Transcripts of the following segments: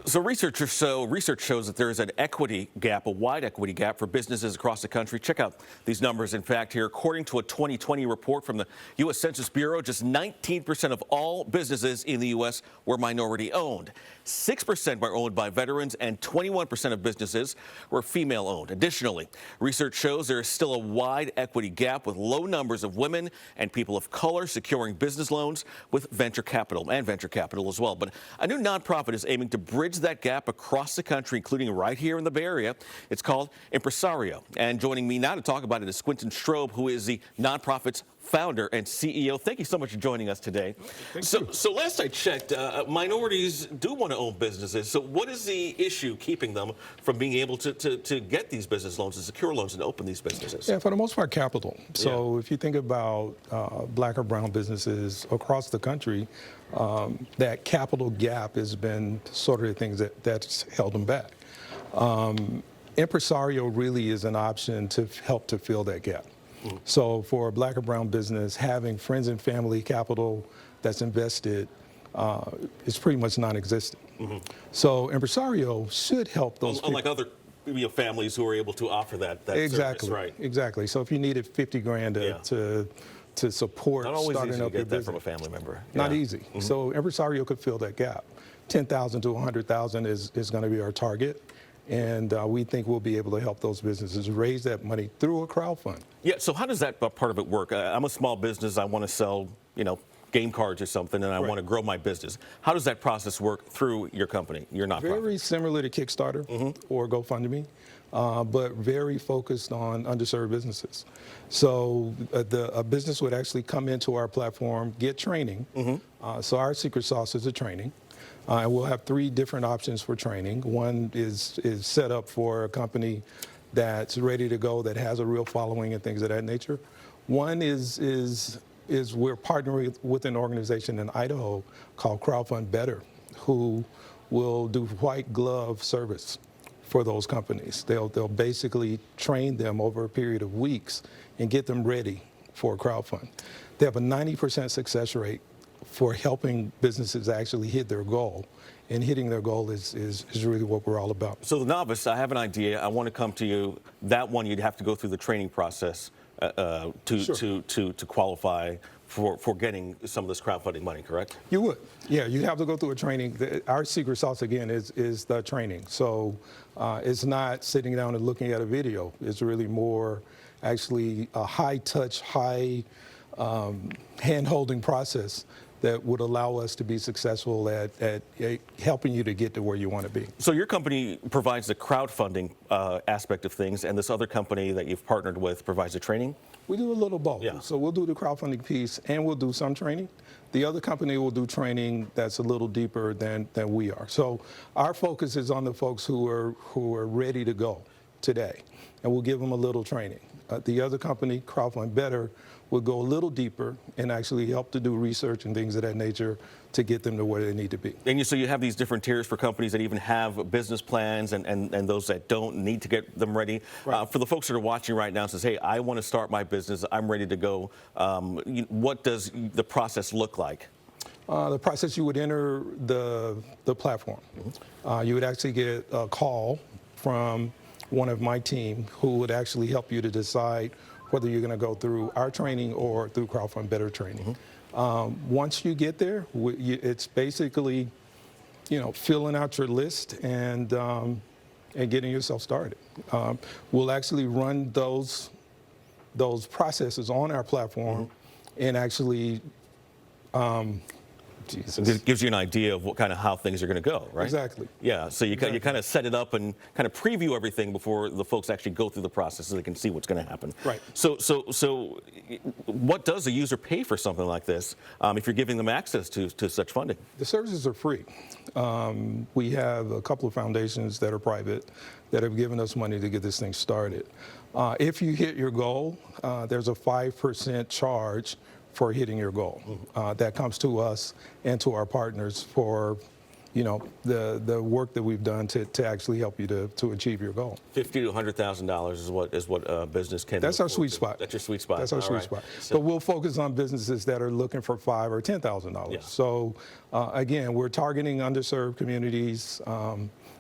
So research shows that there is an equity gap, a wide equity gap for businesses across the country. Check out these numbers. In fact, here, according to a 2020 report from the U.S. Census Bureau, just 19% of all businesses in the U.S. were minority owned. 6% were owned by veterans, and 21% of businesses were female owned. Additionally, research shows there is still a wide equity gap with low numbers of women and people of color securing business loans with venture capital as well. But a new nonprofit is aiming to bridge that gap across the country, including right here in the Bay Area. It's called Impresario. And joining me now to talk about it is Quentin Strode, who is the nonprofit's founder and CEO. Thank you so much for joining us today. So last I checked, minorities do want to own businesses. So what is the issue keeping them from being able to get these business loans and secure loans and open these businesses? Yeah, for the most part, capital. So if you think about black or brown businesses across the country, that capital gap has been sort of the things that's held them back. Impresario really is an option to help to fill that gap. So for a black or brown business, having friends and family capital that's invested is pretty much non-existent. So Impresario should help those unlike other families who are able to offer that exactly, service, right? Exactly. So if you needed 50 grand to support not always starting easy up to your get that business, from a family member. not easy. So Impresario could fill that gap. 10,000 to 100,000 is going to be our target. And we think we'll be able to help those businesses raise that money through a crowdfund. Yeah, so how does that part of it work? I'm a small business. I want to sell, game cards or something, and I want to grow my business. How does that process work through your company, your nonprofit? Very similar to Kickstarter or GoFundMe, but very focused on underserved businesses. So a business would actually come into our platform, get training. So our secret sauce is a training. And we'll have 3 different options for training. One is set up for a company that's ready to go, that has a real following and things of that nature. One is we're partnering with an organization in Idaho called Crowdfund Better, who will do white glove service for those companies. They'll basically train them over a period of weeks and get them ready for a crowdfund. They have a 90% success rate for helping businesses actually hit their goal. And hitting their goal is really what we're all about. So the novice, I have an idea. I want to come to you. That one, you'd have to go through the training process to qualify for getting some of this crowdfunding money, correct? You would. Yeah, you have to go through a training. Our secret sauce, again, is the training. So it's not sitting down and looking at a video. It's really more actually a high-touch, high hand-holding process that would allow us to be successful at helping you to get to where you want to be. So your company provides the crowdfunding aspect of things, and this other company that you've partnered with provides the training? We do a little both. Yeah. So we'll do the crowdfunding piece, and we'll do some training. The other company will do training that's a little deeper than we are. So our focus is on the folks who are ready to go today, and we'll give them a little training. The other company, Crowdfund Better, will go a little deeper and actually help to do research and things of that nature to get them to where they need to be. And so you have these different tiers for companies that even have business plans and those that don't need to get them ready. Right. For the folks that are watching right now and says, hey, I want to start my business, I'm ready to go. What does the process look like? The process, you would enter the platform. You would actually get a call from one of my team who would actually help you to decide whether you're going to go through our training or through Crowdfund Better training. Once you get there, it's basically, filling out your list and getting yourself started. We'll actually run those processes on our platform and actually. It gives you an idea of how things are going to go, right? Exactly. Yeah, so you kind of set it up and kind of preview everything before the folks actually go through the process so they can see what's going to happen. Right. So what does a user pay for something like this if you're giving them access to such funding? The services are free. We have a couple of foundations that are private that have given us money to get this thing started. If you hit your goal, there's a 5% charge for hitting your goal. That comes to us and to our partners for, the work that we've done to actually help you to achieve your goal. $50,000 to $100,000 is what a business can. That's our sweet to. spot. That's your sweet spot. That's our All sweet right. spot. So, but we'll focus on businesses that are looking for $5,000 or $10,000. Yeah. So again, we're targeting underserved communities.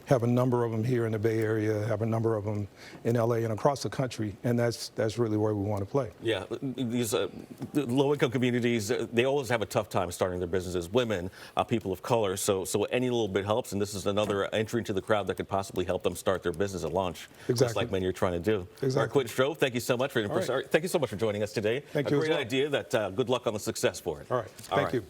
Have a number of them here in the Bay Area, have a number of them in LA and across the country, and that's really where we want to play. Yeah, these low-income communities, they always have a tough time starting their businesses. Women, people of color, so any little bit helps, and this is another entry into the crowd that could possibly help them start their business at launch. Exactly. Just like many you're trying to do. Exactly. All right, Quentin Strode, thank you so much for your Impresario. Thank you so much for joining us today. Thank you as A great well. idea. That good luck on the success for it. All right. Thank you.